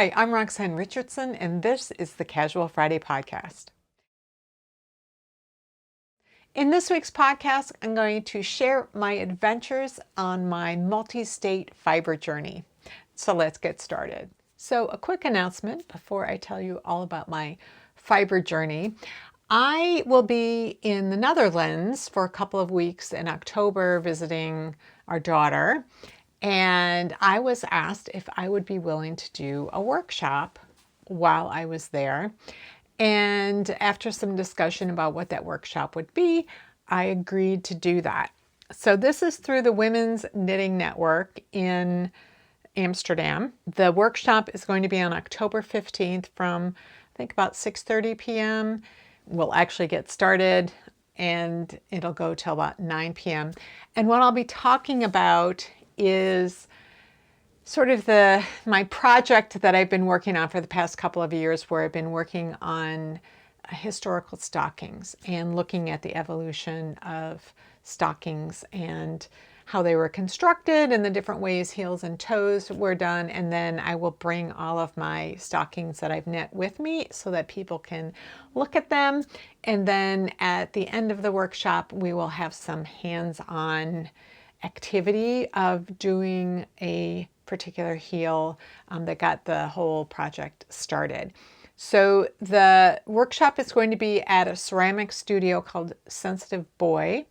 Hi, I'm Roxanne Richardson, and this is the Casual Friday podcast. In this week's podcast, I'm going to share my adventures on my multi-state fiber journey. So let's get started. So a quick announcement before I tell you all about my fiber journey. I will be in the Netherlands for a couple of weeks in October visiting our daughter. And I was asked if I would be willing to do a workshop while I was there. And after some discussion about what that workshop would be, I agreed to do that. So this is through the Women's Knitting Network in Amsterdam. The workshop is going to be on October 15th from, I think, about 6:30 p.m. We'll actually get started and it'll go till about 9 p.m. And what I'll be talking about is sort of my project that I've been working on for the past couple of years, where I've been working on historical stockings and looking at the evolution of stockings and how they were constructed and the different ways heels and toes were done. And then I will bring all of my stockings that I've knit with me so that people can look at them. And then at the end of the workshop, we will have some hands-on activity of doing a particular heel that got the whole project started. So the workshop is going to be at a ceramic studio called Sensitive Boy,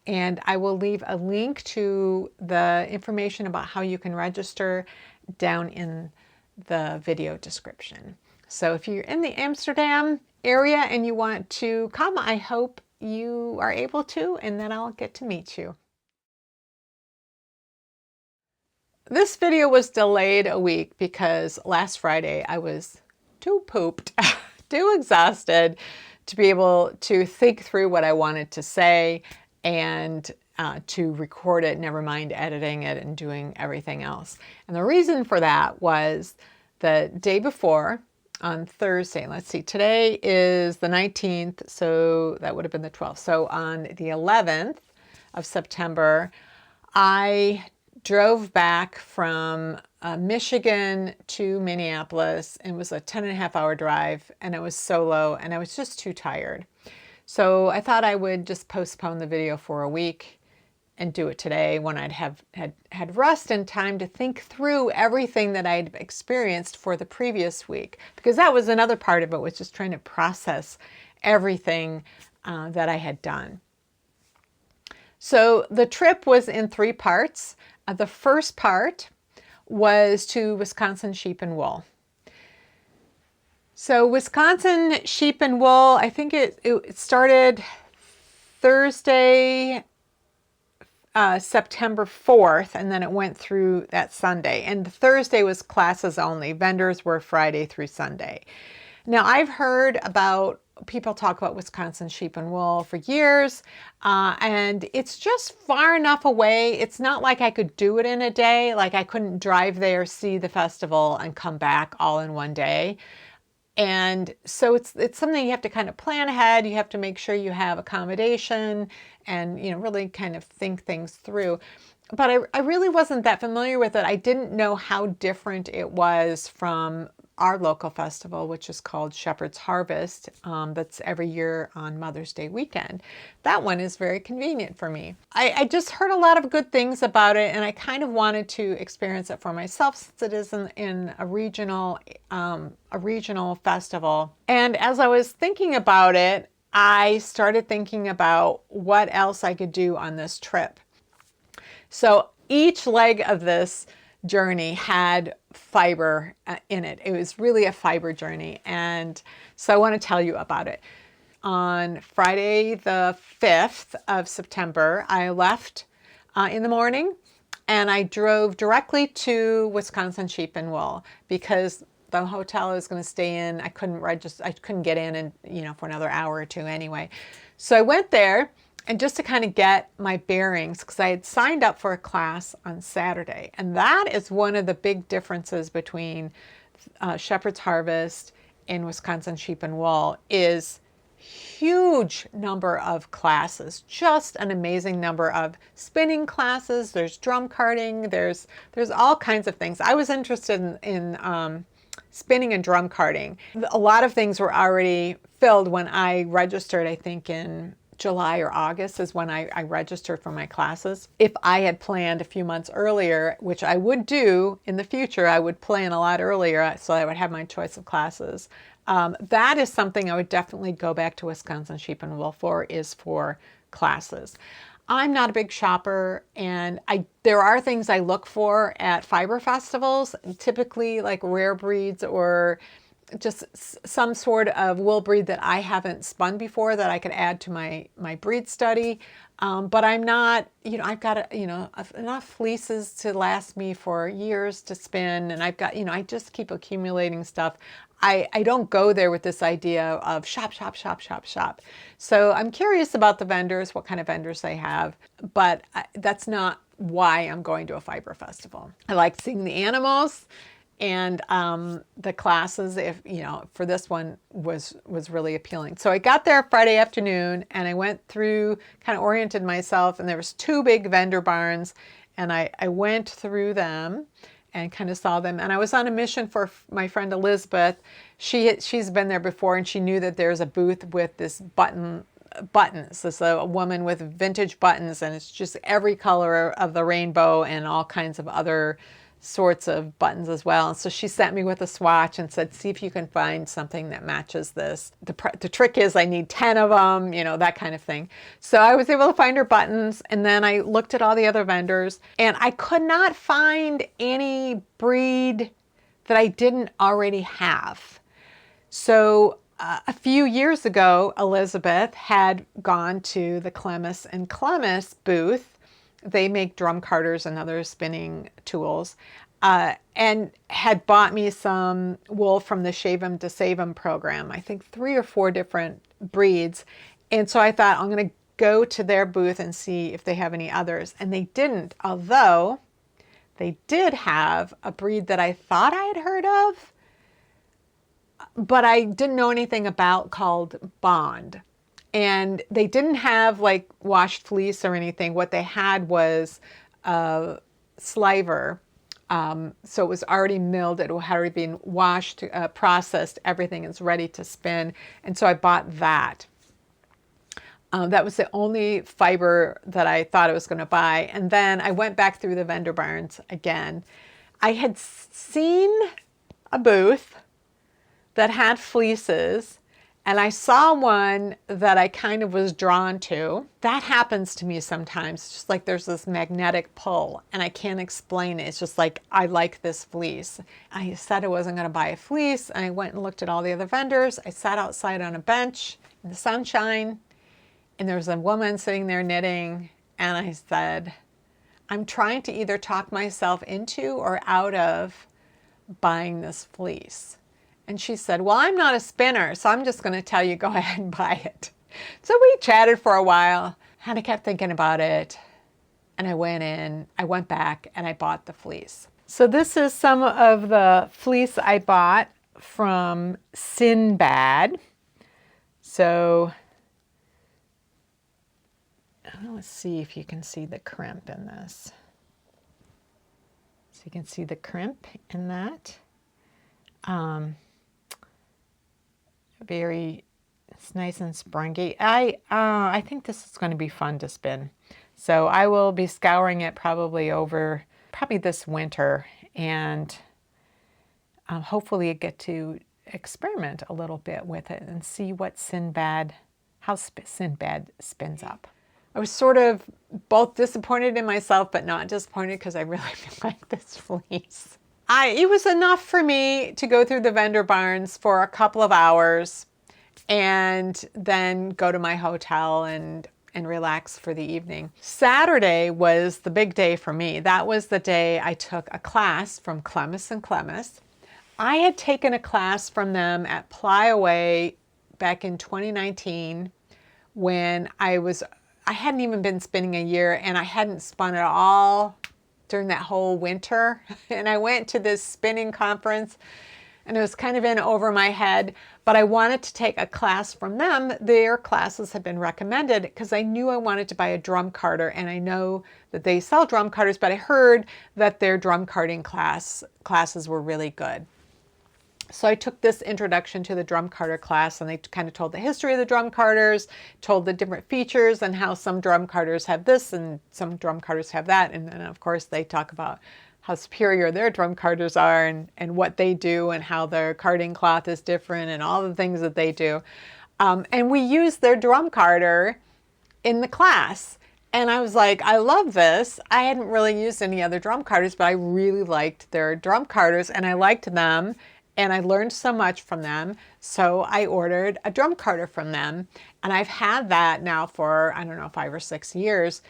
and I will leave a link to the information about how you can register down in the video description. So if you're in the Amsterdam area and you want to come, I hope you are able to, and then I'll get to meet you. This video was delayed a week because last Friday I was too pooped, too exhausted to be able to think through what I wanted to say and to record it, never mind editing it and doing everything else. And the reason for that was the day before, on Thursday, let's see, today is the 19th, so that would have been the 12th. So on the 11th of September, I drove back from Michigan to Minneapolis. It was a 10.5-hour drive, and I was solo, and I was just too tired. So I thought I would just postpone the video for a week and do it today when I'd had rest and time to think through everything that I'd experienced for the previous week, because that was another part of it, was just trying to process everything that I had done. So the trip was in 3 parts. The first part was to Wisconsin Sheep and Wool. So Wisconsin Sheep and Wool, I think it started Thursday, September 4th, and then it went through that Sunday. And Thursday was classes only. Vendors were Friday through Sunday. Now, I've heard about people talk about Wisconsin Sheep and Wool for years, and it's just far enough away. It's not like I could do it in a day. Like I couldn't drive there, see the festival, and come back all in one day. And so it's something you have to kind of plan ahead. You have to make sure you have accommodation and, really kind of think things through. But I really wasn't that familiar with it. I didn't know how different it was from our local festival, which is called Shepherd's Harvest, that's every year on Mother's Day weekend. That one is very convenient for me. I just heard a lot of good things about it, and I kind of wanted to experience it for myself since it is in a regional festival. And as I was thinking about it, I started thinking about what else I could do on this trip. So each leg of this journey had fiber in it. It was really a fiber journey, and so I want to tell you about it. On Friday the 5th of September, I left in the morning, and I drove directly to Wisconsin Sheep and Wool because the hotel I was going to stay in, I couldn't get in and for another hour or two anyway. So I went there. And just to kind of get my bearings, because I had signed up for a class on Saturday. And that is one of the big differences between Shepherd's Harvest and Wisconsin Sheep and Wool, is huge number of classes, just an amazing number of spinning classes. There's drum carting, there's all kinds of things. I was interested in spinning and drum carting. A lot of things were already filled when I registered, I think in July or August is when I registered for my classes. If I had planned a few months earlier, which I would do in the future, I would plan a lot earlier so I would have my choice of classes. That is something I would definitely go back to Wisconsin Sheep and Wool for, is for classes. I'm not a big shopper, and there are things I look for at fiber festivals, typically like rare breeds or just some sort of wool breed that I haven't spun before that I could add to my breed study. But I'm not, I've got, enough fleeces to last me for years to spin. And I've got, I just keep accumulating stuff. I don't go there with this idea of shop, shop, shop, shop, shop. So I'm curious about the vendors, what kind of vendors they have, but that's not why I'm going to a fiber festival. I like seeing the animals. And the classes, for this one was really appealing. So I got there Friday afternoon, and I went through, kind of oriented myself, and there was 2 big vendor barns, and I went through them and kind of saw them. And I was on a mission for my friend Elizabeth. She's been there before, and she knew that there's a booth with this buttons. This is a woman with vintage buttons, and it's just every color of the rainbow and all kinds of other sorts of buttons as well. And so she sent me with a swatch and said, see if you can find something that matches this. The trick is I need 10 of them, that kind of thing. So I was able to find her buttons, and then I looked at all the other vendors, and I could not find any breed that I didn't already have. So a few years ago, Elizabeth had gone to the Clemis and Clemis booth. They make drum carters and other spinning tools, and had bought me some wool from the Shave 'em to Save 'em program. I think 3 or 4 different breeds. And so I thought I'm going to go to their booth and see if they have any others. And they didn't, although they did have a breed that I thought I had heard of, but I didn't know anything about, called Bond. And they didn't have like washed fleece or anything. What they had was sliver. So it was already milled. It had already been washed, processed. Everything is ready to spin. And so I bought that. That was the only fiber that I thought I was going to buy. And then I went back through the vendor barns again. I had seen a booth that had fleeces, and I saw one that I kind of was drawn to. That happens to me sometimes. It's just like there's this magnetic pull, and I can't explain it. It's just like, I like this fleece. I said I wasn't going to buy a fleece, and I went and looked at all the other vendors. I sat outside on a bench in the sunshine, and there was a woman sitting there knitting, and I said, I'm trying to either talk myself into or out of buying this fleece. And she said, well, I'm not a spinner, so I'm just going to tell you, go ahead and buy it. So we chatted for a while, and I kept thinking about it. And I went back, and I bought the fleece. So this is some of the fleece I bought from Sinbad. So let's see if you can see the crimp in this. So you can see the crimp in that. It's nice and springy. I think this is going to be fun to spin. So I will be scouring it probably this winter, and hopefully get to experiment a little bit with it and see what how Sinbad spins up. I was sort of both disappointed in myself, but not disappointed because I really like this fleece. It was enough for me to go through the vendor barns for a couple of hours and then go to my hotel and relax for the evening. Saturday was the big day for me. That was the day I took a class from Clemis and Clemis. I had taken a class from them at Plyaway back in 2019 when I hadn't even been spinning a year, and I hadn't spun at all during that whole winter. And I went to this spinning conference, and it was kind of in over my head, but I wanted to take a class from them. Their classes had been recommended because I knew I wanted to buy a drum carter, and I know that they sell drum carters, but I heard that their drum carting classes were really good. So I took this introduction to the drum carder class, and they kind of told the history of the drum carders, told the different features and how some drum carders have this and some drum carders have that. And then of course they talk about how superior their drum carders are and what they do and how their carding cloth is different and all the things that they do. And we used their drum carder in the class. And I was like, I love this. I hadn't really used any other drum carders, but I really liked their drum carders and I liked them. And I learned so much from them. So I ordered a drum carder from them. And I've had that now for, I don't know, 5 or 6 years.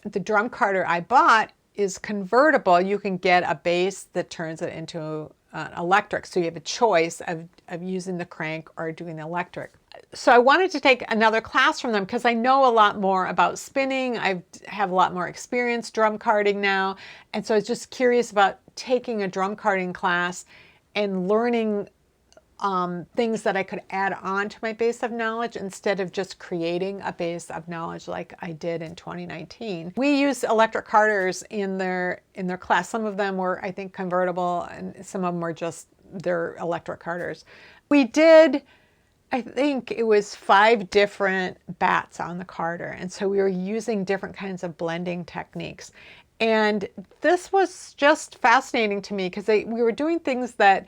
The drum carder I bought is convertible. You can get a base that turns it into electric. So you have a choice of using the crank or doing the electric. So I wanted to take another class from them because I know a lot more about spinning. I have a lot more experience drum carding now. And so I was just curious about taking a drum carding class and learning things that I could add on to my base of knowledge instead of just creating a base of knowledge like I did in 2019. We used electric carders in their class. Some of them were, I think, convertible, and some of them were just their electric carders. We did, I think it was 5 different bats on the carder, and so we were using different kinds of blending techniques. And this was just fascinating to me because we were doing things that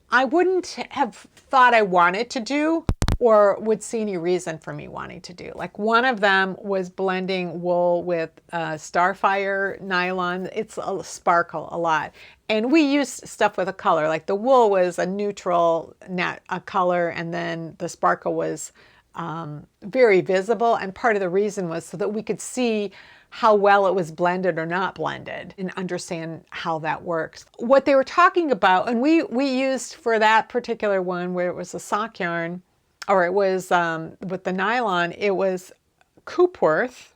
I wouldn't have thought I wanted to do or would see any reason for me wanting to do. Like one of them was blending wool with Starfire nylon. It's a sparkle a lot. And we used stuff with a color, like the wool was a neutral color, and then the sparkle was very visible. And part of the reason was so that we could see how well it was blended or not blended and understand how that works. What they were talking about, and we used for that particular one where it was a sock yarn, or it was with the nylon, it was Coopworth,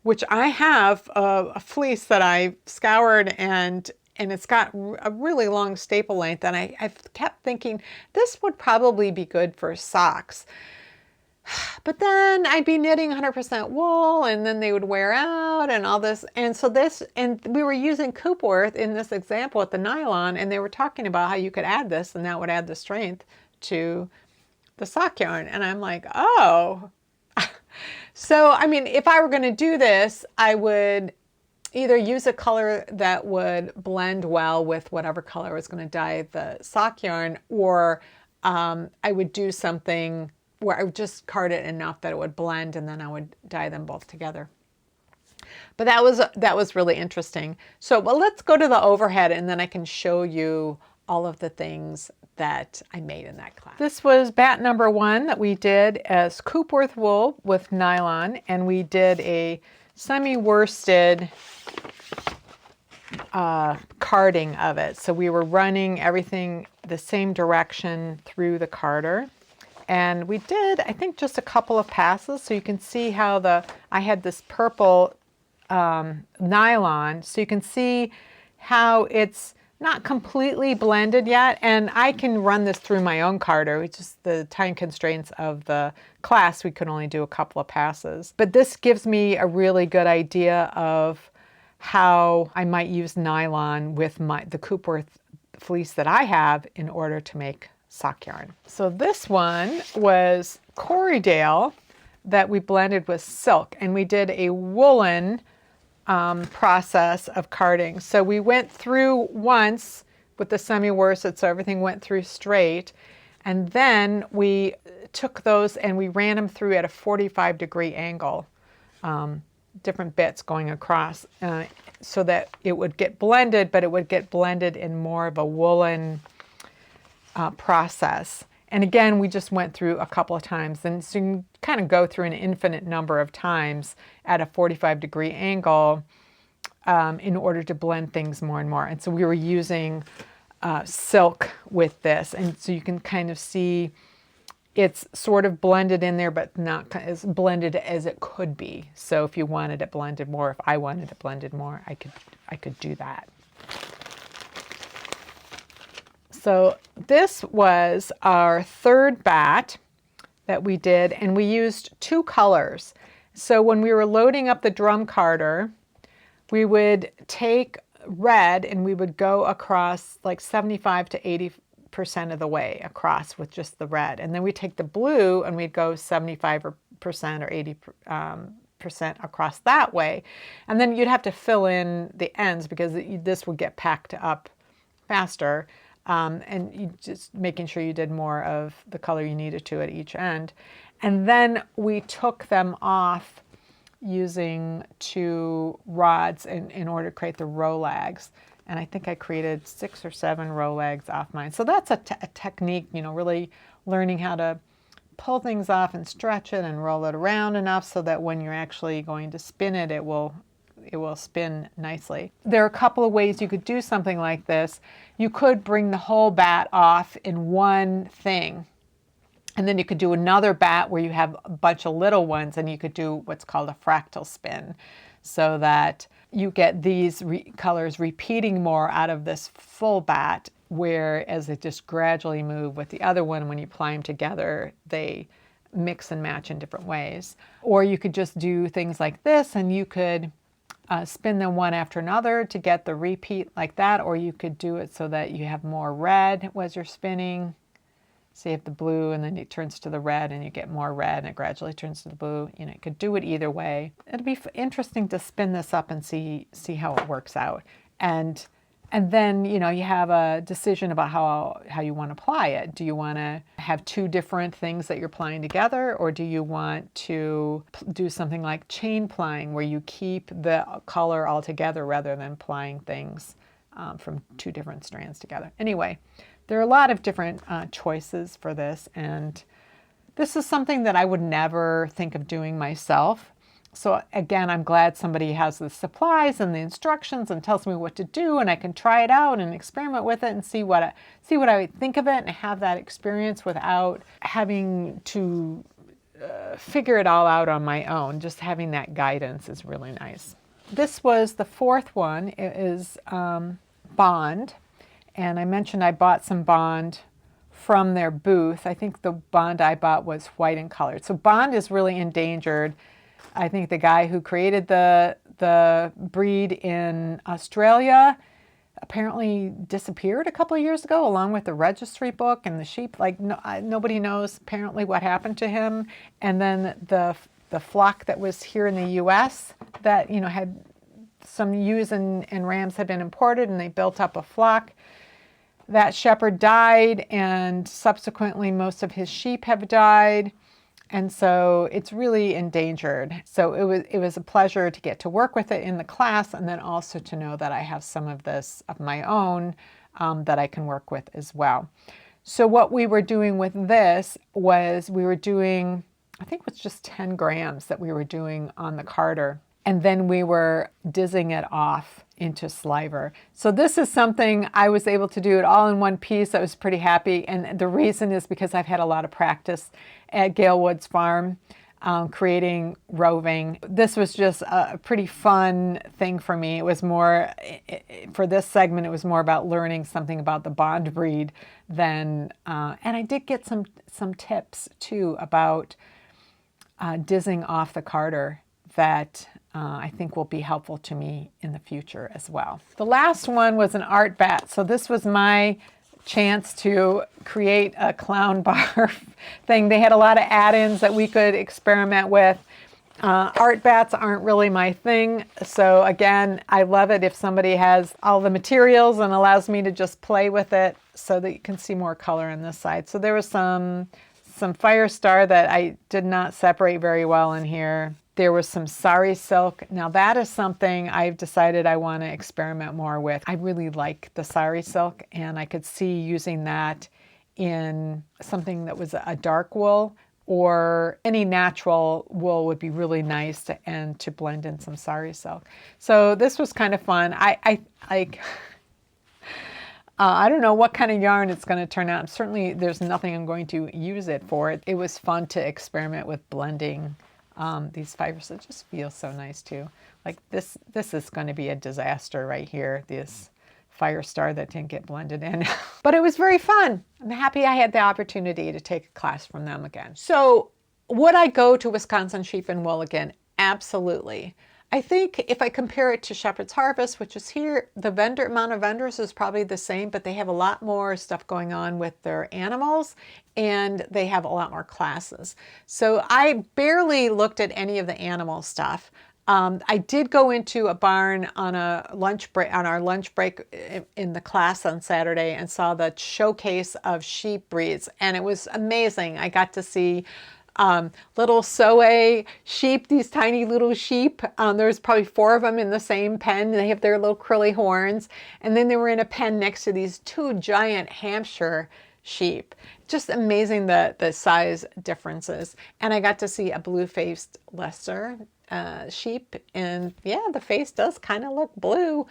which I have a fleece that I scoured and it's got a really long staple length, and I've kept thinking this would probably be good for socks. But then I'd be knitting 100% wool and then they would wear out and all this. And so we were using Coopworth in this example with the nylon, and they were talking about how you could add this and that would add the strength to the sock yarn. And I'm like, oh. So, I mean, if I were going to do this, I would either use a color that would blend well with whatever color I was going to dye the sock yarn, or I would do something where I would just card it enough that it would blend, and then I would dye them both together. But that was really interesting. So, well, let's go to the overhead, and then I can show you all of the things that I made in that class. This was bat number 1 that we did as Coopworth wool with nylon, and we did a semi-worsted carding of it. So we were running everything the same direction through the carder. And we did, I think, just a couple of passes. So you can see how I had this purple nylon. So you can see how it's not completely blended yet. And I can run this through my own carder. It's just the time constraints of the class. We could only do a couple of passes. But this gives me a really good idea of how I might use nylon with the Coopworth fleece that I have in order to make sock yarn. So this one was Corriedale that we blended with silk, and we did a woolen process of carding. So we went through once with the semi-worsted, so everything went through straight, and then we took those and we ran them through at a 45-degree angle, different bits going across, so that it would get blended, but it would get blended in more of a woolen process. And again, we just went through a couple of times, and so you can kind of go through an infinite number of times at a 45-degree angle in order to blend things more and more. And so we were using silk with this, and so you can kind of see it's sort of blended in there, but not as blended as it could be. So if you wanted it blended more, if I wanted it blended more, I could do that. So this was our 3rd bat that we did, and we used 2 colors. So when we were loading up the drum carder, we would take red and we would go across like 75 to 80% 80% of the way across with just the red. And then we take the blue and we'd go 75% or 80% across that way. And then you'd have to fill in the ends because this would get packed up faster. And you just making sure you did more of the color you needed to at each end. And then we took them off using 2 rods in order to create the row lags. And I think I created 6 or 7 row lags off mine. So that's a technique, really learning how to pull things off and stretch it and roll it around enough so that when you're actually going to spin it, it will spin nicely. There are a couple of ways you could do something like this. You could bring the whole bat off in one thing. And then you could do another bat where you have a bunch of little ones, and you could do what's called a fractal spin, so that you get these colors repeating more out of this full bat, whereas they just gradually move with the other one. When you apply them together, they mix and match in different ways. Or you could just do things like this, and you could spin them one after another to get the repeat like that, or you could do it so that you have more red as you're spinning. So you have the blue and then it turns to the red and you get more red and it gradually turns to the blue. You could do it either way. It'll be interesting to spin this up and see how it works out. And then, you have a decision about how you want to apply it. Do you want to have 2 different things that you're applying together, or do you want to do something like chain plying where you keep the color all together rather than applying things from 2 different strands together? Anyway, there are a lot of different choices for this, and this is something that I would never think of doing myself. So again, I'm glad somebody has the supplies and the instructions and tells me what to do, and I can try it out and experiment with it and see what I think of it and have that experience without having to figure it all out on my own. Just having that guidance is really nice. This was the 4th one. It is Bond. And I mentioned I bought some Bond from their booth. I think the Bond I bought was white and colored. So Bond is really endangered. I think the guy who created the breed in Australia apparently disappeared a couple of years ago, along with the registry book and the sheep. Nobody knows apparently what happened to him. And then the flock that was here in the U.S. that had some ewes and rams had been imported, and they built up a flock. That shepherd died, and subsequently most of his sheep have died, and so it's really endangered. So it was a pleasure to get to work with it in the class, and then also to know that I have some of this of my own that I can work with as well. So what we were doing with this was we were doing, I think it was just 10 grams that we were doing on the carder, and then we were dizzing it off into sliver. So this is something I was able to do it all in one piece. I was pretty happy, and the reason is because I've had a lot of practice at Gail Wood's farm creating roving. This was just a pretty fun thing for me. It was more, for this segment, it was more about learning something about the Bond breed than, and I did get some tips too about dizzing off the carder that I think will be helpful to me in the future as well. The last one was an art bat. So this was my chance to create a clown bar thing. They had a lot of add-ins that we could experiment with. Art bats aren't really my thing. So again, I love it if somebody has all the materials and allows me to just play with it so that you can see more color on this side. So there was some Fire Star that I did not separate very well in here. There was some sari silk. Now that is something I've decided I want to experiment more with. I really like the sari silk, and I could see using that in something that was a dark wool, or any natural wool would be really nice to blend in some sari silk. So this was kind of fun. I don't know what kind of yarn it's going to turn out. Certainly there's nothing I'm going to use it for. It was fun to experiment with blending these fibers. It just feels so nice too. Like this is going to be a disaster right here, this Fire Star that didn't get blended in. But it was very fun. I'm happy I had the opportunity to take a class from them again. So would I go to Wisconsin Sheep and Wool again? Absolutely. I think if I compare it to Shepherd's Harvest, which is here, the amount of vendors is probably the same, but they have a lot more stuff going on with their animals, and they have a lot more classes. So I barely looked at any of the animal stuff. I did go into a barn on a lunch break, on our lunch break in the class on Saturday, and saw the showcase of sheep breeds, and it was amazing. I got to see little Soe sheep, these tiny little sheep. There's probably 4 of them in the same pen. They have their little curly horns. And then they were in a pen next to these 2 giant Hampshire sheep. Just amazing the size differences. And I got to see a blue-faced Leicester sheep, and yeah, the face does kind of look blue.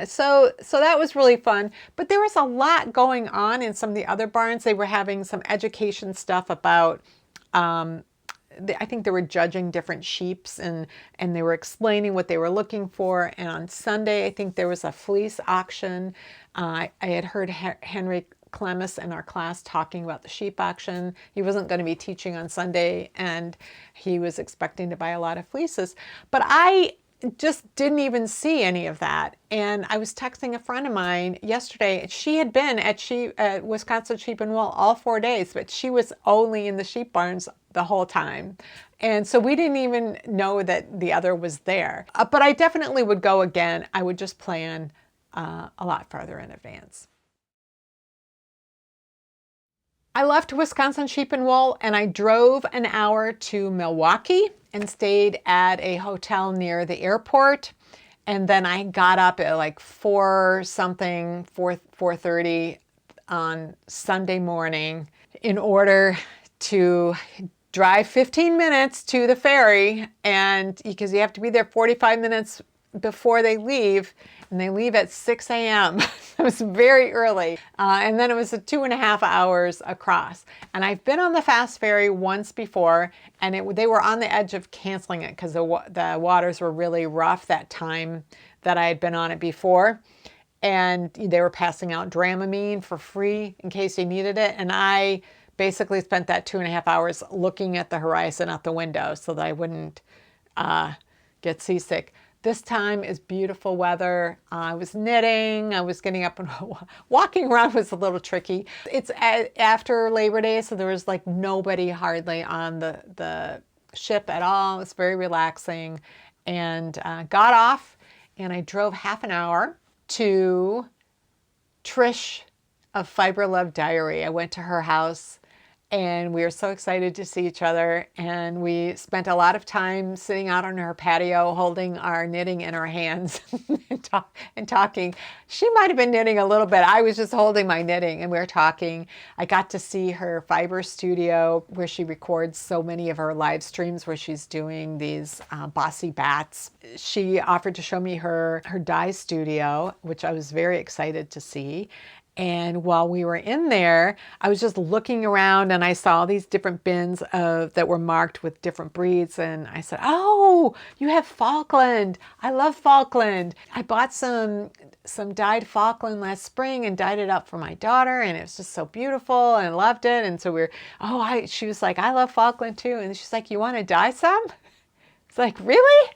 So that was really fun. But there was a lot going on in some of the other barns. They were having some education stuff about I think they were judging different sheeps, and they were explaining what they were looking for. And on Sunday, I think there was a fleece auction. I had heard Henry Clemis in our class talking about the sheep auction. He wasn't going to be teaching on Sunday, and he was expecting to buy a lot of fleeces. But I just didn't even see any of that. And I was texting a friend of mine yesterday. She had been at Wisconsin Sheep and Wool all 4 days, but she was only in the sheep barns the whole time. And so we didn't even know that the other was there. But I definitely would go again. I would just plan a lot farther in advance. I left Wisconsin Sheep and Wool, and I drove an hour to Milwaukee and stayed at a hotel near the airport. And then I got up at like 4:30 on Sunday morning in order to drive 15 minutes to the ferry, and because you have to be there 45 minutes before they leave, and they leave at 6 a.m. It was very early. And then it was 2.5 hours across. And I've been on the fast ferry once before, and they were on the edge of canceling it because the waters were really rough that time that I had been on it before. And they were passing out Dramamine for free in case you needed it. And I basically spent that 2.5 hours looking at the horizon out the window so that I wouldn't get seasick. This time is beautiful weather. I was knitting. I was getting up and walking around was a little tricky. It's after Labor Day, so there was like nobody hardly on the ship at all. It's very relaxing, and got off, and I drove half an hour to Trish of Fiber Love Diary. I went to her house, and we were so excited to see each other. And we spent a lot of time sitting out on her patio, holding our knitting in our hands and talking. She might have been knitting a little bit. I was just holding my knitting, and we were talking. I got to see her fiber studio where she records so many of her live streams where she's doing these bossy bats. She offered to show me her dye studio, which I was very excited to see. And while we were in there, I was just looking around, and I saw these different bins that were marked with different breeds. And I said, "Oh, you have Falkland. I love Falkland. I bought some dyed Falkland last spring and dyed it up for my daughter, and it was just so beautiful, and I loved it." And so she was like, "I love Falkland too." And she's like, "You want to dye some?" It's like, really?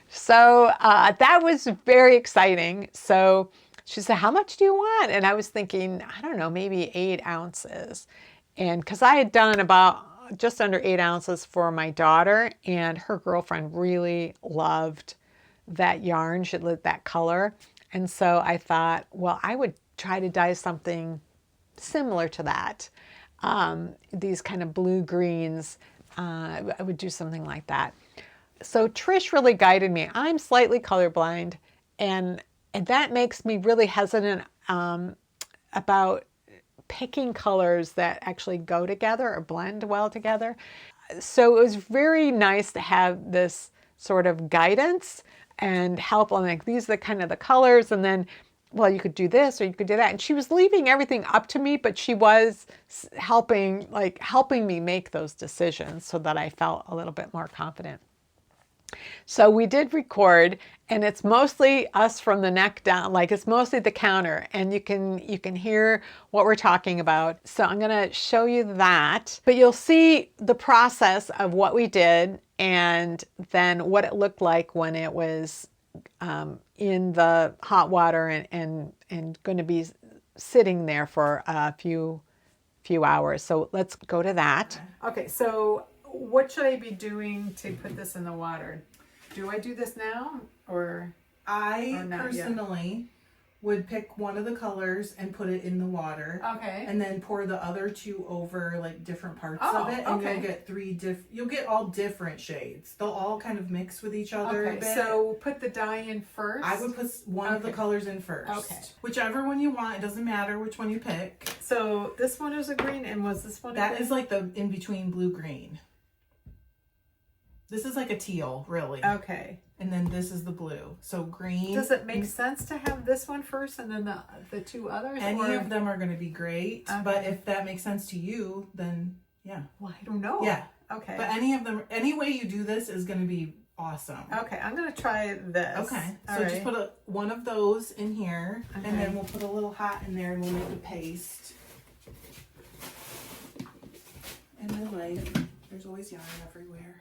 So that was very exciting. So she said, "How much do you want?" And I was thinking, I don't know, maybe 8 ounces. And because I had done about just under 8 ounces for my daughter, and her girlfriend really loved that yarn. She loved that color. And so I thought, well, I would try to dye something similar to that. These kind of blue greens, I would do something like that. So Trish really guided me. I'm slightly colorblind, and that makes me really hesitant about picking colors that actually go together or blend well together. So it was very nice to have this sort of guidance and help on, like, these are the colors, and then, well, you could do this or you could do that. And she was leaving everything up to me, but she was helping me make those decisions so that I felt a little bit more confident. So we did record, and it's mostly us from the neck down, like it's mostly the counter, and you can hear what we're talking about. So I'm going to show you that, but you'll see the process of what we did and then what it looked like when it was in the hot water and going to be sitting there for a few hours. So let's go to that. Okay, so what should I be doing to put this in the water? Do I do this now or not personally would pick one of the colors and put it in the water. Okay. And then pour the other two over like different parts of it, and you'll get you'll get all different shades. They'll all kind of mix with each other a bit. So put the dye in first. I would put one of the colors in first. Okay. Whichever one you want. It doesn't matter which one you pick. So this one is a green, and was this one? That is like the in between blue green. This is like a teal, really. Okay. And then this is the blue. So green. Does it make sense to have this one first and then the two others? Any of them are going to be great. Okay. But if that makes sense to you, then yeah. Well, I don't know. Yeah. Okay. But any of them, any way you do this is going to be awesome. Okay. I'm going to try this. Okay. So just put one of those in here. Okay. And then we'll put a little hot in there and we'll make a paste. In my life, there's always yarn everywhere.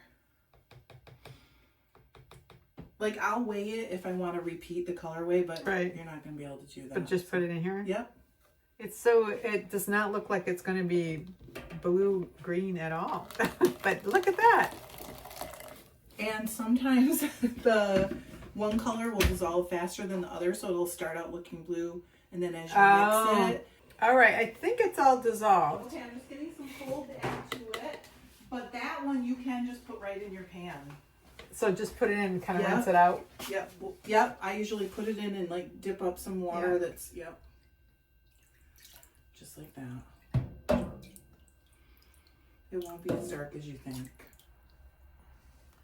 Like, I'll weigh it if I want to repeat the colorway, but you're not going to be able to do that. But just put it in here? Yep. It does not look like it's going to be blue-green at all. But look at that. And sometimes the one color will dissolve faster than the other, so it'll start out looking blue, and then as you mix it... All right, I think it's all dissolved. Okay, I'm just getting some cold to add to it. But that one you can just put right in your pan. So just put it in and kind of rinse it out? Yep. Yep. I usually put it in and like dip up some water that's, just like that. It won't be as dark as you think.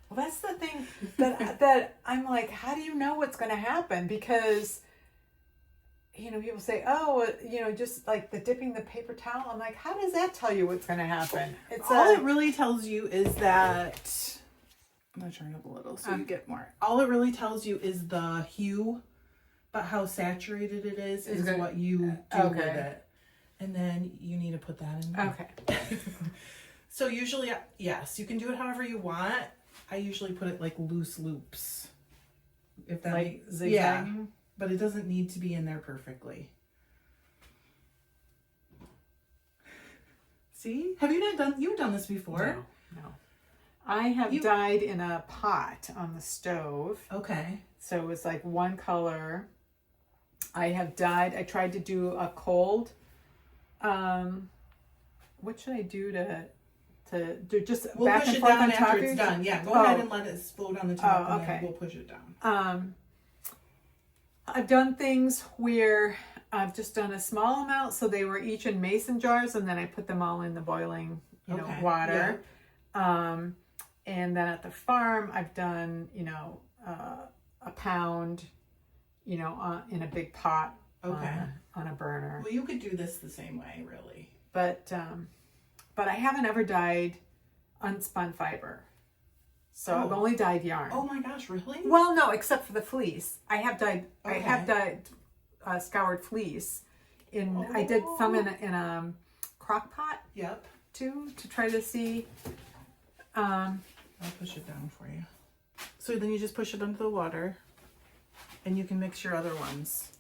Well, that's the thing that I'm like, how do you know what's going to happen? Because, people say, just like the dipping the paper towel. I'm like, how does that tell you what's going to happen? All it really tells you is that... I'm going to turn it up a little so you get more. All it really tells you is the hue, but how saturated it is what you do with it. And then you need to put that in there. Okay. So usually, yes, you can do it however you want. I usually put it like loose loops. If that like zigzagging? Yeah, but it doesn't need to be in there perfectly. See? You've done this before? No. I have dyed in a pot on the stove. Okay. So it was like one color. I tried to do a cold. What should I do to do just back and forth on top after it's done. Yeah, go ahead and let it float on the top and then we'll push it down. I've done things where I've just done a small amount, so they were each in mason jars, and then I put them all in the boiling, water. Yeah. And then at the farm, I've done, a pound, in a big pot on a burner. Well, you could do this the same way, really. But I haven't ever dyed unspun fiber. So I've only dyed yarn. Oh my gosh, really? Well, no, except for the fleece. I have dyed scoured fleece. I did some in a crock pot. Yep. Too, to try to see. I'll push it down for you. So then you just push it under the water, and you can mix your other ones.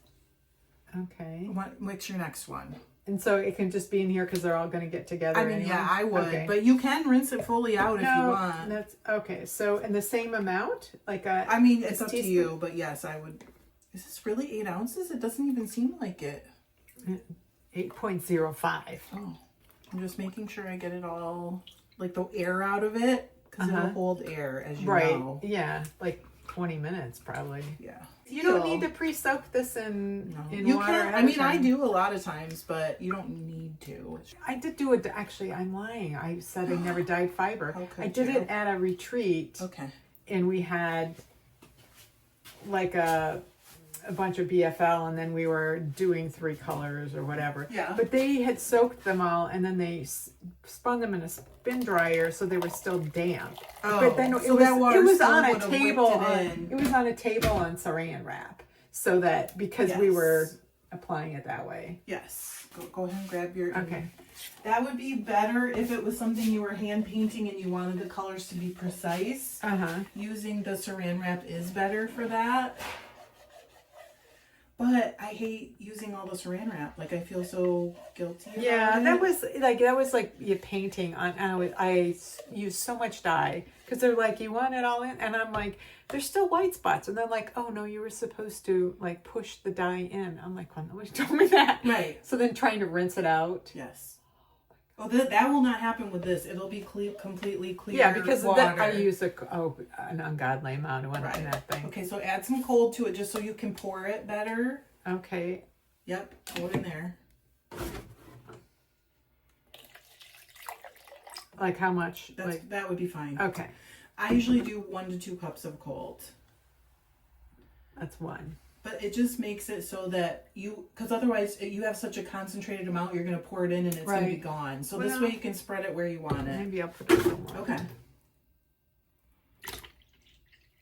Okay. Mix your next one. And so it can just be in here because they're all going to get together. I mean, anyway? Yeah, I would. Okay. But you can rinse it fully out if you want. That's okay. So, in the same amount? It's up to you, but yes, I would. Is this really 8 ounces? It doesn't even seem like it. 8.05. Oh. I'm just making sure I get it all, like the air out of it, because it'll hold air, as you know. Right, yeah, like 20 minutes probably. Yeah. You don't need to pre-soak this in water. I do a lot of times, but you don't need to. I did do it, actually, I'm lying. I said I never dyed fiber. I did it at a retreat. Okay. And we had like a bunch of BFL, and then we were doing 3 colors or whatever. Yeah. But they had soaked them all, and then they spun them in a spin dryer, so they were still damp. Oh, but then it was on a table. It was on a table on Saran wrap, so that because we were applying it that way. Yes. Go ahead and grab your... Okay. That would be better if it was something you were hand painting and you wanted the colors to be precise. Using the saran wrap is better for that. But I hate using all the saran wrap. Like, I feel so guilty about it. that was like you painting on. I use so much dye because they're like, you want it all in, and I'm like, there's still white spots, and they're like, oh no, you were supposed to like push the dye in. I'm like, well, nobody told me that. Right. So then trying to rinse it out. Yes. Oh, that will not happen with this. It'll be completely clear. Yeah, because water. I use an ungodly amount of in that thing. Okay, so add some cold to it just so you can pour it better. Okay. Yep, pour it in there. Like how much? That would be fine. Okay. I usually do 1 to 2 cups of cold. That's 1. But it just makes it so that because otherwise you have such a concentrated amount, you're going to pour it in and it's going to be gone. So this way you can spread it where you want it. Maybe I'll put it somewhere. Okay.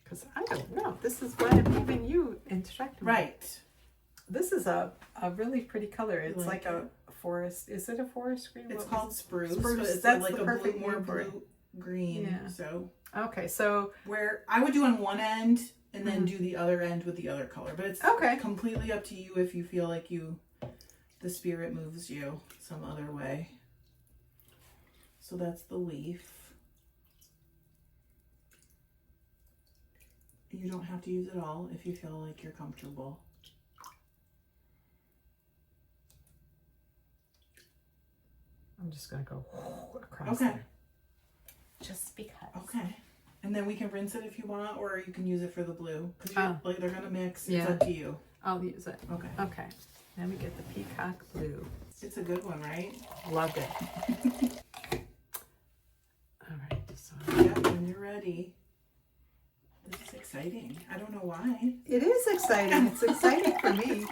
Because I don't know. This is why I'm giving you instructions. Right. This is a really pretty color. It's like a forest. Is it a forest green? It's called spruce. Spruce. It's That's like the a perfect more name for it. blue green. Yeah. So okay, so where I would do on one end and then do the other end with the other color. But it's completely up to you if you feel like the spirit moves you some other way. So that's the leaf. You don't have to use it all if you feel like you're comfortable. I'm just going to go across Okay. there. Just because. Okay. And then we can rinse it if you want, or you can use it for the blue. Because they're going to mix. Yeah. It's up to you. I'll use it. Okay. Okay. Let me get the peacock blue. It's a good one, right? Loved it. All right. So. Yeah, when you're ready. This is exciting. I don't know why. It is exciting. It's exciting for me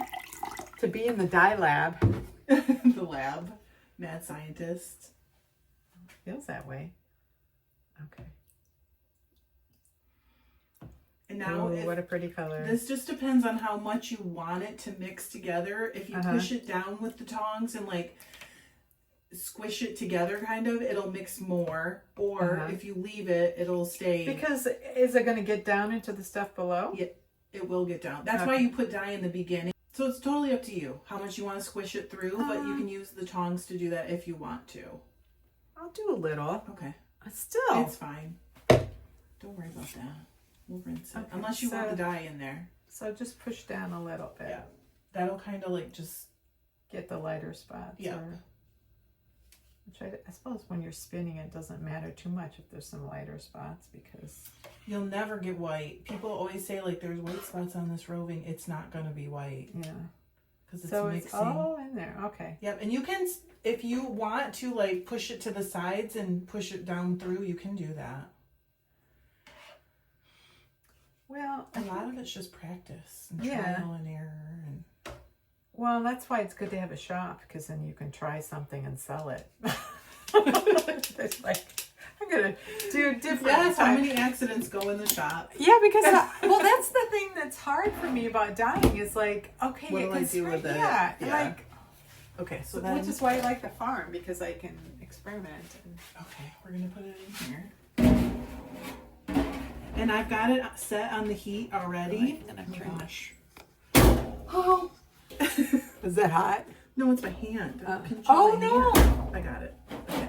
to be in the dye lab. The lab. Mad scientist. Feels that way. Okay. And now, what a pretty color. This just depends on how much you want it to mix together. If you push it down with the tongs and like squish it together, kind of, it'll mix more. Or if you leave it, it'll stay. Because is it going to get down into the stuff below? Yeah, it will get down. That's why you put dye in the beginning. So it's totally up to you how much you want to squish it through, but you can use the tongs to do that if you want to. I'll do a little. Okay. Still. It's fine. Don't worry about that. We'll rinse it. Unless you want the dye in there. So just push down a little bit. Yeah. That'll kind of like just get the lighter spots. Yeah. Which I suppose when you're spinning it doesn't matter too much if there's some lighter spots because you'll never get white. People always say like there's white spots on this roving. It's not going to be white. Yeah. Because it's so mixing. It's all in there. Okay. Yep. And you can, if you want to like push it to the sides and push it down through, you can do that. Well, a lot of it's just practice and trial and error. And well, that's why it's good to have a shop because then you can try something and sell it. It's like I'm gonna do different. Yes, how many accidents go in the shop? Yeah, because well, that's the thing that's hard for me about dyeing is like, okay, what do I do with it? Yeah, like okay, so then, which is why I like the farm because I can experiment. Okay, we're gonna put it in here. And I've got it set on the heat already. Oh my gosh. Oh. Is that hot? No, it's my hand. Oh, no. Hand. I got it. Okay.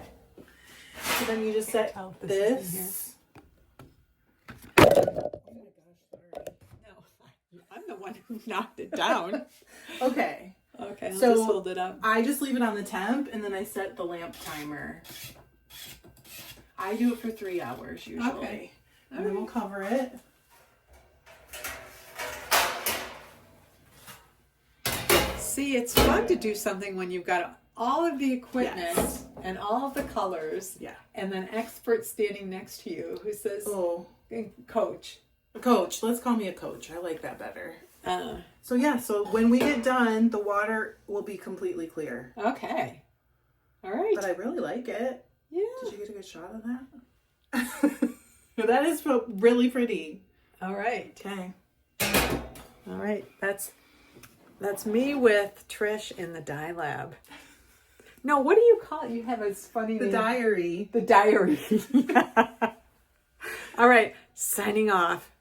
So then you just set this. Oh my gosh, sorry. No, I'm the one who knocked it down. Okay. Okay, so just hold it up. I just leave it on the temp and then I set the lamp timer. I do it for 3 hours usually. Okay. And then we'll cover it. See, it's fun to do something when you've got all of the equipment and all of the colors. Yeah. And then expert standing next to you who says, coach. A coach. Let's call me a coach. I like that better. So so when we get done, the water will be completely clear. Okay. All right. But I really like it. Yeah. Did you get a good shot of that? That is really pretty. All right. Okay. All right. That's me with Trish in the dye lab. No, what do you call it? You have a funny The name. diary. The diary. All right, signing off.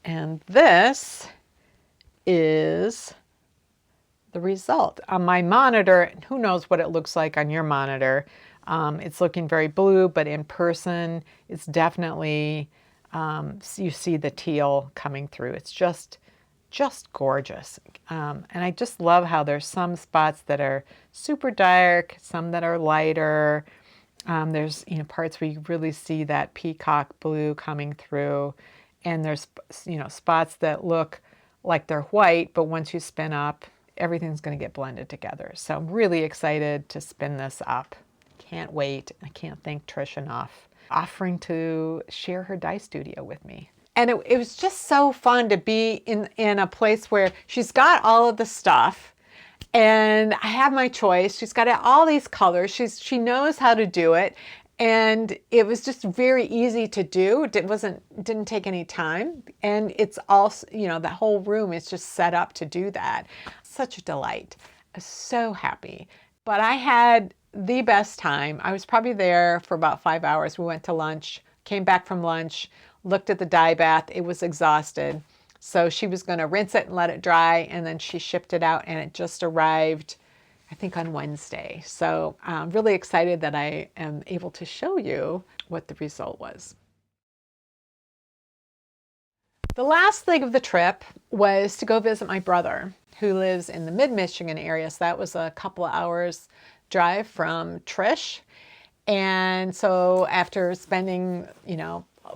And this is the result. On my monitor, who knows what it looks like on your monitor. It's looking very blue, but in person, it's definitely, you see the teal coming through. It's just gorgeous. And I just love how there's some spots that are super dark, some that are lighter. There's parts where you really see that peacock blue coming through, and there's spots that look like they're white, but once you spin up, everything's going to get blended together. So I'm really excited to spin this up. Can't wait. I can't thank Trish enough offering to share her dye studio with me. And it was just so fun to be in a place where she's got all of the stuff and I have my choice. She's got all these colors. She knows how to do it. And it was just very easy to do. It didn't take any time. And it's also, the whole room is just set up to do that. Such a delight. I was so happy. But I had the best time. I was probably there for about 5 hours. We went to lunch, came back from lunch, looked at the dye bath. It was exhausted. So she was going to rinse it and let it dry. And then she shipped it out and it just arrived, I think, on Wednesday. So I'm really excited that I am able to show you what the result was. The last leg of the trip was to go visit my brother who lives in the mid-Michigan area. So that was a couple of hours drive from Trish. And so after spending,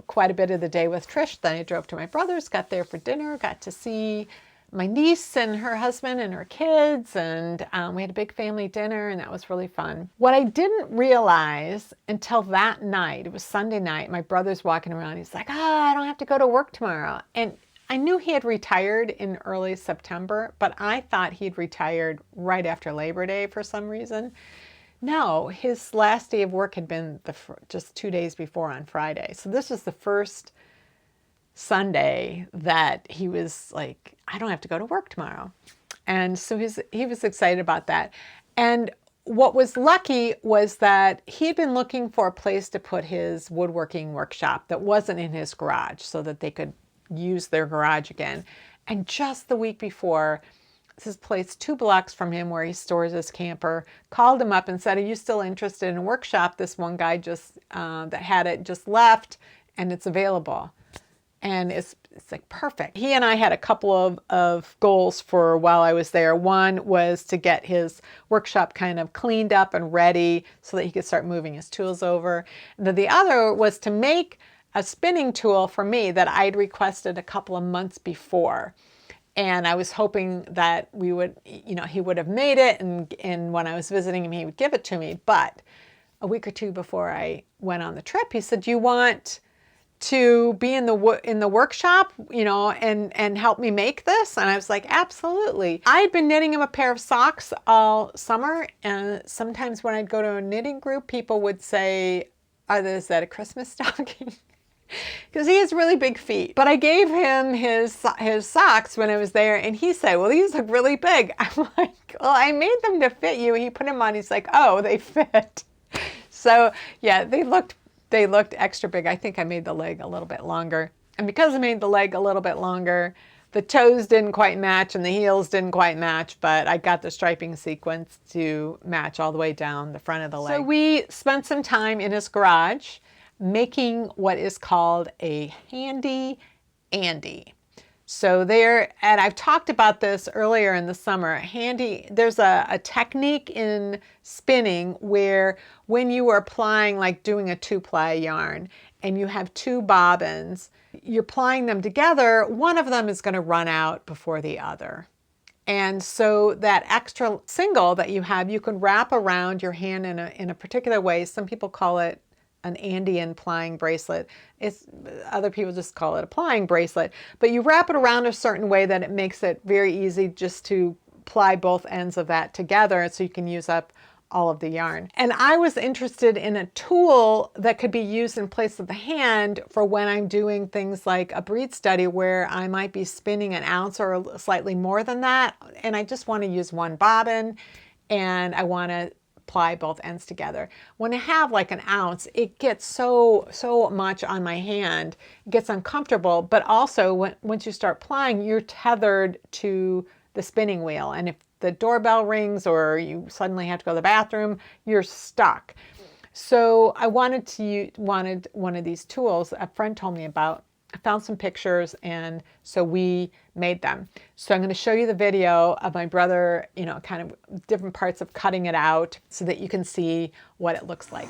quite a bit of the day with Trish, then I drove to my brother's, got there for dinner, got to see my niece and her husband and her kids, and we had a big family dinner, and that was really fun. What I didn't realize until that night, it was Sunday night, my brother's walking around, he's like, I don't have to go to work tomorrow. And I knew he had retired in early September, but I thought he'd retired right after Labor Day for some reason. No, his last day of work had been just 2 days before on Friday. So this was the first Sunday that he was like, I don't have to go to work tomorrow. And so he was excited about that. And what was lucky was that he had been looking for a place to put his woodworking workshop that wasn't in his garage so that they could use their garage again. And just the week before, this place 2 blocks from him where he stores his camper, called him up and said, are you still interested in a workshop? This one guy just that had it just left and it's available. And it's like perfect. He and I had a couple of goals for while I was there. One was to get his workshop kind of cleaned up and ready so that he could start moving his tools over. And then the other was to make a spinning tool for me that I'd requested a couple of months before. And I was hoping that he would have made it, and when I was visiting him, he would give it to me. But a week or two before I went on the trip, he said, do you want to be in the workshop, and help me make this? And I was like, absolutely. I had been knitting him a pair of socks all summer, and sometimes when I'd go to a knitting group, people would say, is that a Christmas stocking? Because he has really big feet. But I gave him his socks when I was there, and he said, well, these look really big. I'm like, well, I made them to fit you. He put them on. He's like, oh, they fit. So yeah, they looked extra big. I think I made the leg a little bit longer. And because I made the leg a little bit longer, the toes didn't quite match and the heels didn't quite match, but I got the striping sequence to match all the way down the front of the leg. So we spent some time in his garage making what is called a handy Andy. So and I've talked about this earlier in the summer, there's a technique in spinning where when you are applying, like doing a 2-ply yarn, and you have 2 bobbins, you're plying them together, one of them is going to run out before the other. And so that extra single that you have, you can wrap around your hand in a particular way. Some people call it an Andean plying bracelet. Other people just call it a plying bracelet, but you wrap it around a certain way that it makes it very easy just to ply both ends of that together so you can use up all of the yarn. And I was interested in a tool that could be used in place of the hand for when I'm doing things like a breed study where I might be spinning an ounce or slightly more than that, and I just want to use one bobbin and I want to ply both ends together. When I have like an ounce, it gets so much on my hand, it gets uncomfortable, but also once you start plying, you're tethered to the spinning wheel. And if the doorbell rings or you suddenly have to go to the bathroom, you're stuck. So I wanted one of these tools a friend told me about. I found some pictures, and so we made them. So I'm going to show you the video of my brother, kind of different parts of cutting it out so that you can see what it looks like.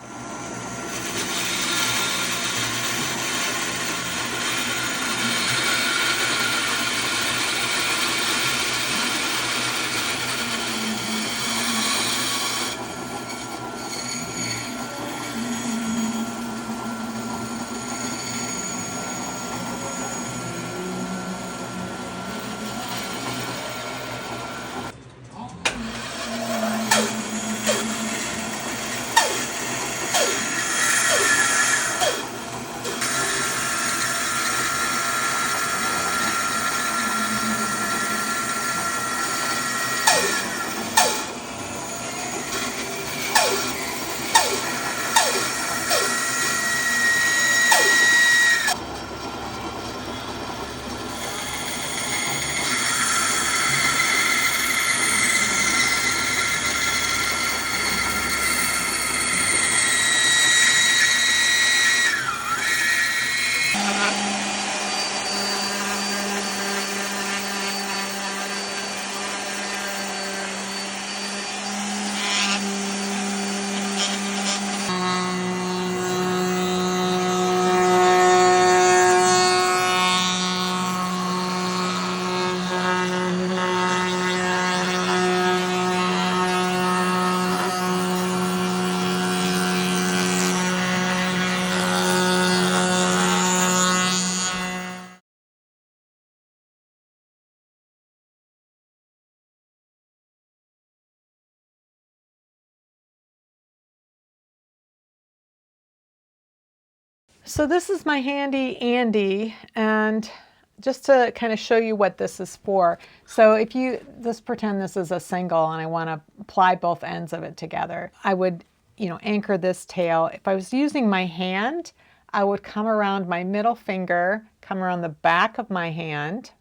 So this is my handy Andy, and just to kind of show you what this is for. So if you just pretend this is a single and I want to ply both ends of it together, I would, anchor this tail. If I was using my hand, I would come around my middle finger, come around the back of my hand,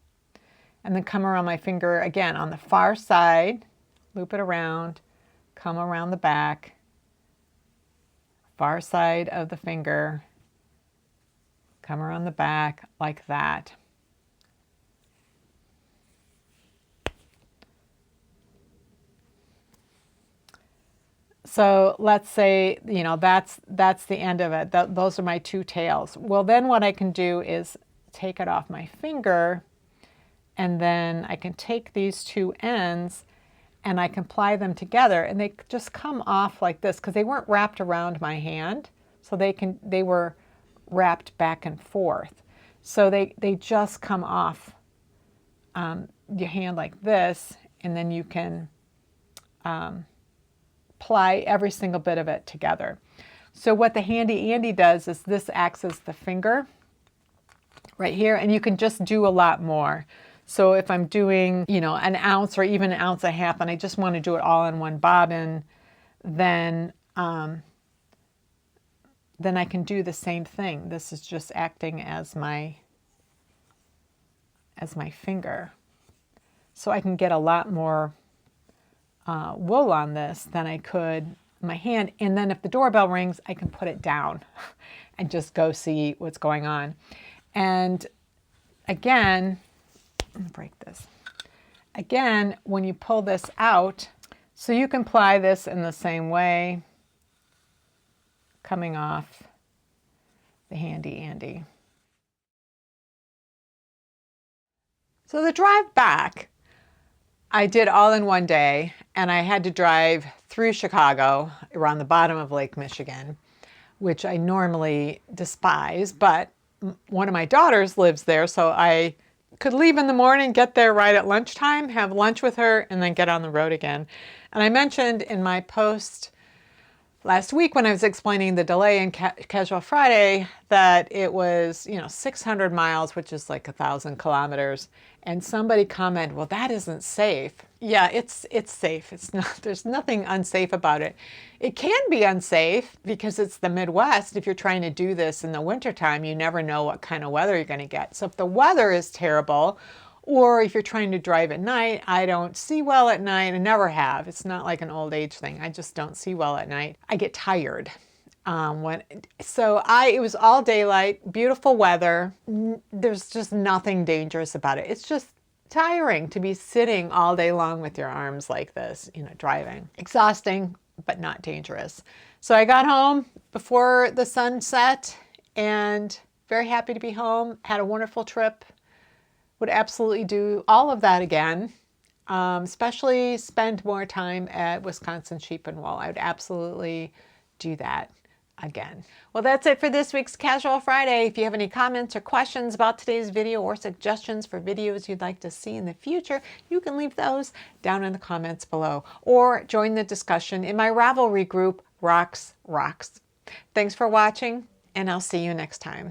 and then come around my finger again on the far side, loop it around, come around the back, far side of the finger, come around the back like that. So let's say, that's the end of it. Those are my two tails. Well, then what I can do is take it off my finger, and then I can take these two ends and I can ply them together, and they just come off like this because they weren't wrapped around my hand. So they were wrapped back and forth. So they just come off your hand like this, and then you can ply every single bit of it together. So what the handy Andy does is this acts as the finger right here, and you can just do a lot more. So if I'm doing, an ounce or even an ounce and a half, and I just want to do it all in one bobbin, then I can do the same thing. This is just acting as my finger. So I can get a lot more wool on this than I could my hand. And then if the doorbell rings, I can put it down and just go see what's going on. And again, I'm gonna break this. Again, when you pull this out, so you can ply this in the same way, coming off the handy Andy. So the drive back, I did all in one day, and I had to drive through Chicago around the bottom of Lake Michigan, which I normally despise, but one of my daughters lives there, so I could leave in the morning, get there right at lunchtime, have lunch with her, and then get on the road again. And I mentioned in my post last week when I was explaining the delay in Casual Friday that it was, 600 miles, which is like 1,000 kilometers. And somebody commented, well, that isn't safe. Yeah, it's safe. It's not, there's nothing unsafe about it. It can be unsafe because it's the Midwest. If you're trying to do this in the wintertime, you never know what kind of weather you're going to get. So if the weather is terrible, or if you're trying to drive at night, I don't see well at night. I never have. It's not like an old age thing. I just don't see well at night. I get tired. It was all daylight, beautiful weather. There's just nothing dangerous about it. It's just tiring to be sitting all day long with your arms like this, driving. Exhausting, but not dangerous. So I got home before the sun set and very happy to be home. Had a wonderful trip. Would absolutely do all of that again. Especially spend more time at Wisconsin Sheep and Wool. I would absolutely do that again. Well, that's it for this week's Casual Friday. If you have any comments or questions about today's video or suggestions for videos you'd like to see in the future, you can leave those down in the comments below or join the discussion in my Ravelry group, Rox Rocks. Thanks for watching, and I'll see you next time.